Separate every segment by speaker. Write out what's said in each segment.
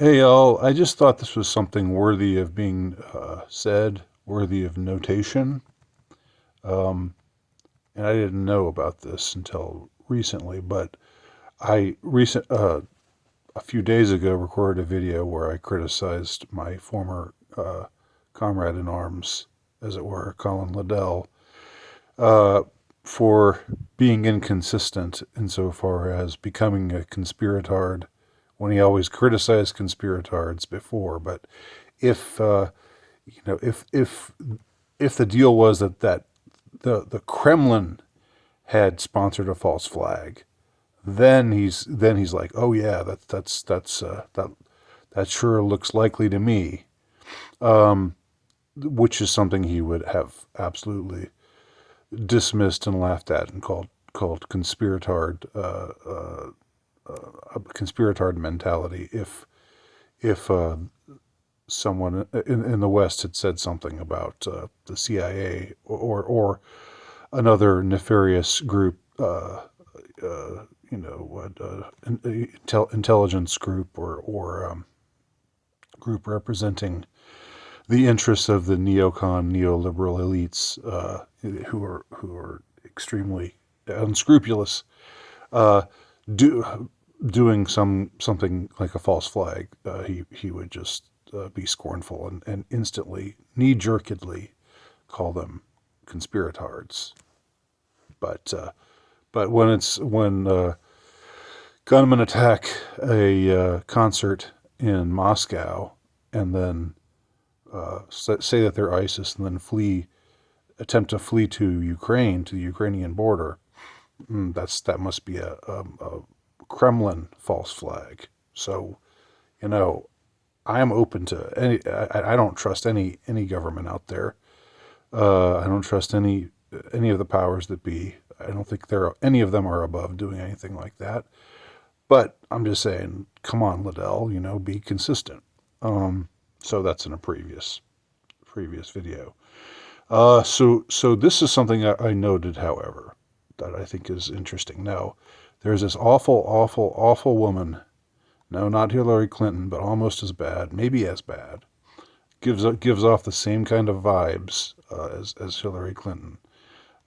Speaker 1: Hey, y'all, I just thought this was something worthy of being said, worthy of notation. Um, and I didn't know about this until recently, but a few days ago recorded a video where I criticized my former comrade in arms, as it were, Colin Liddell, uh, for being inconsistent insofar as becoming a conspiratard when he always criticized conspiratards before. But if if the deal was that the Kremlin had sponsored a false flag, then he's like, oh yeah, that sure looks likely to me, which is something he would have absolutely dismissed and laughed at and called conspiratard mentality if someone in the West had said something about the CIA or another nefarious group, intelligence group or group representing the interests of the neocon neoliberal elites, who are extremely unscrupulous, uh, do doing something like a false flag. He would just be scornful and instantly knee jerkedly call them conspiratards. But when gunmen attack a concert in Moscow and then say that they're ISIS and then attempt to flee to Ukraine, to the Ukrainian border, that must be a Kremlin false flag. So, you know, I am open to any. I don't trust any government out there. I don't trust any of the powers that be. I don't think any of them are above doing anything like that. But I'm just saying, come on, Liddell, be consistent. So that's in a previous video. So this is something I noted, however, that I think is interesting. Now, there's this awful, awful, awful woman. No, not Hillary Clinton, but almost as bad, maybe as bad. Gives off the same kind of vibes as Hillary Clinton.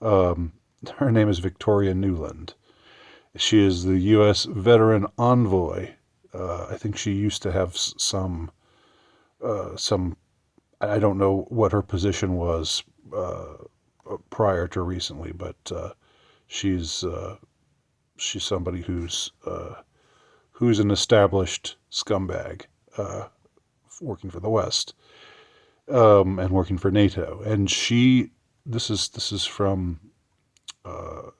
Speaker 1: Um, Her name is Victoria Nuland. She is the U.S. veteran envoy. I think she used to have some. I don't know what her position was prior to recently, but she's she's somebody who's an established scumbag, working for the West, and working for NATO. And this is from a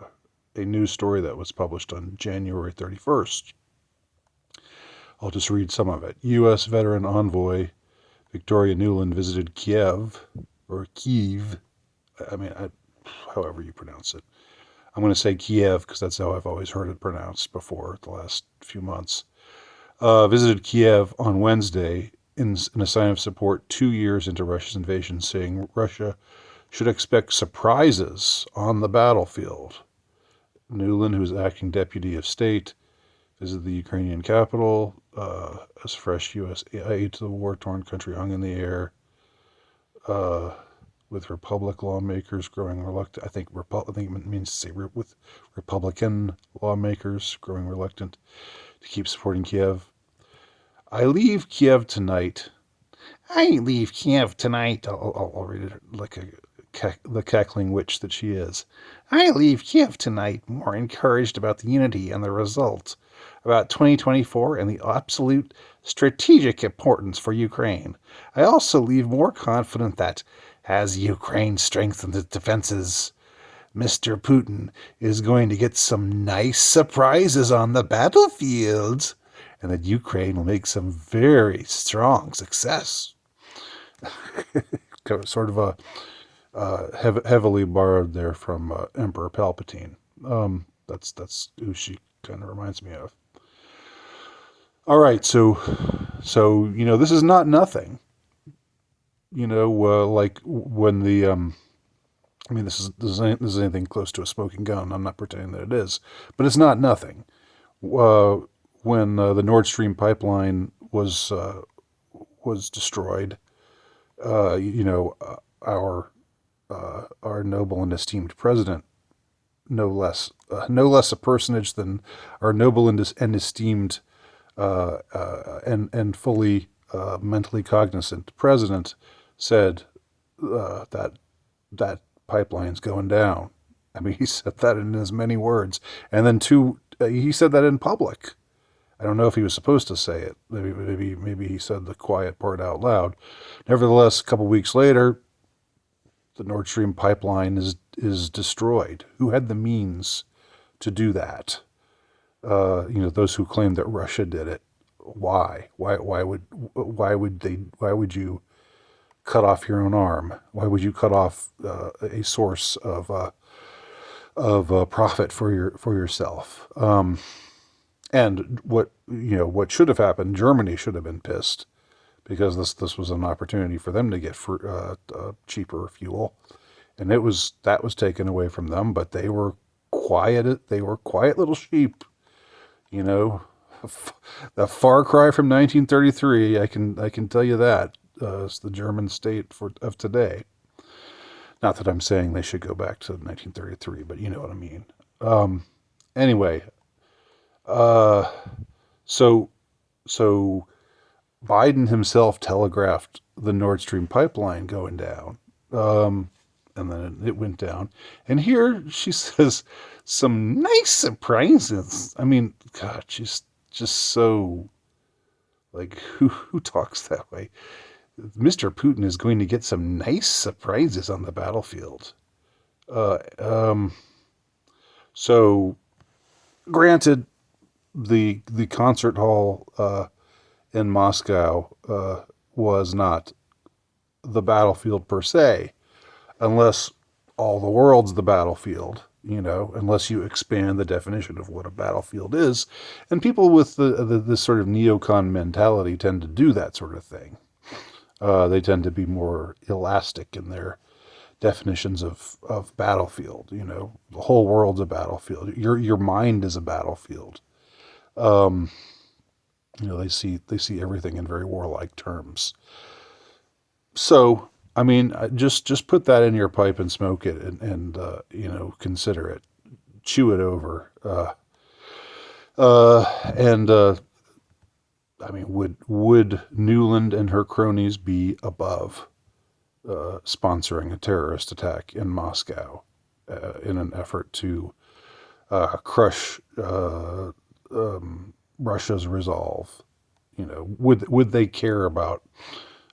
Speaker 1: news story that was published on January 31st. I'll just read some of it. U.S. veteran envoy Victoria Nuland visited Kiev, or Kiev. However you pronounce it. I'm going to say Kiev because that's how I've always heard it pronounced before the last few months. Visited Kiev on Wednesday in a sign of support 2 years into Russia's invasion, saying Russia should expect surprises on the battlefield. Nuland, who's acting deputy of state, visited the Ukrainian capital as fresh U.S. aid to the war-torn country hung in the air, with Republic lawmakers growing reluctant. I think it means to say with Republican lawmakers growing reluctant to keep supporting Kiev. I leave Kiev tonight. I leave Kiev tonight. I'll read it like the cackling witch that she is. I leave Kiev tonight more encouraged about the unity and the result, about 2024 and the absolute strategic importance for Ukraine. I also leave more confident that, as Ukraine strengthens its defenses, Mr. Putin is going to get some nice surprises on the battlefield, and that Ukraine will make some very strong success. Sort of a heavily borrowed there from Emperor Palpatine. That's who she kind of reminds me of. All right, so this is not nothing. Like when the this is anything close to a smoking gun. I'm not pretending that it is, but it's not nothing. When the Nordstream pipeline was destroyed. You know, our noble and esteemed president, no less a personage than our noble and esteemed and fully mentally cognizant president, said that that pipeline's going down. I mean, he said that in as many words, and then he said that in public. I don't know if he was supposed to say it. Maybe he said the quiet part out loud. Nevertheless, a couple weeks later, the Nord Stream pipeline is destroyed. Who had the means to do that? You know, those who claim that Russia did it. Why? Why would you cut off your own arm? Why would you cut off a source of profit for yourself? And what should have happened? Germany should have been pissed, because this was an opportunity for them to get cheaper fuel, and that was taken away from them. But they were quiet. They were quiet little sheep. You know, the far cry from 1933. I can tell you that. It's the German state of today. Not that I'm saying they should go back to 1933, but you know what I mean. Anyway, so Biden himself telegraphed the Nord Stream pipeline going down, and then it went down. And here she says some nice surprises. I mean, God, she's just so, like, who talks that way? Mr. Putin is going to get some nice surprises on the battlefield. So, granted, the concert hall in Moscow was not the battlefield per se, unless all the world's the battlefield, you know, unless you expand the definition of what a battlefield is. And people with this sort of neocon mentality tend to do that sort of thing. They tend to be more elastic in their definitions of battlefield. You know, the whole world's a battlefield. Your mind is a battlefield. You know, they see everything in very warlike terms. So, I mean, just put that in your pipe and smoke it, and you know, consider it, chew it over, and I mean, would Nuland and her cronies be above sponsoring a terrorist attack in Moscow in an effort to crush Russia's resolve? You know, would they care about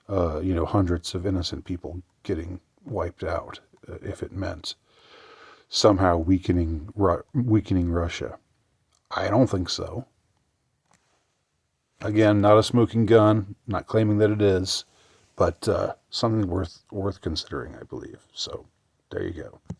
Speaker 1: you know, hundreds of innocent people getting wiped out if it meant somehow weakening Russia? I don't think so. Again, not a smoking gun, not claiming that it is, but something worth considering, I believe. So there you go.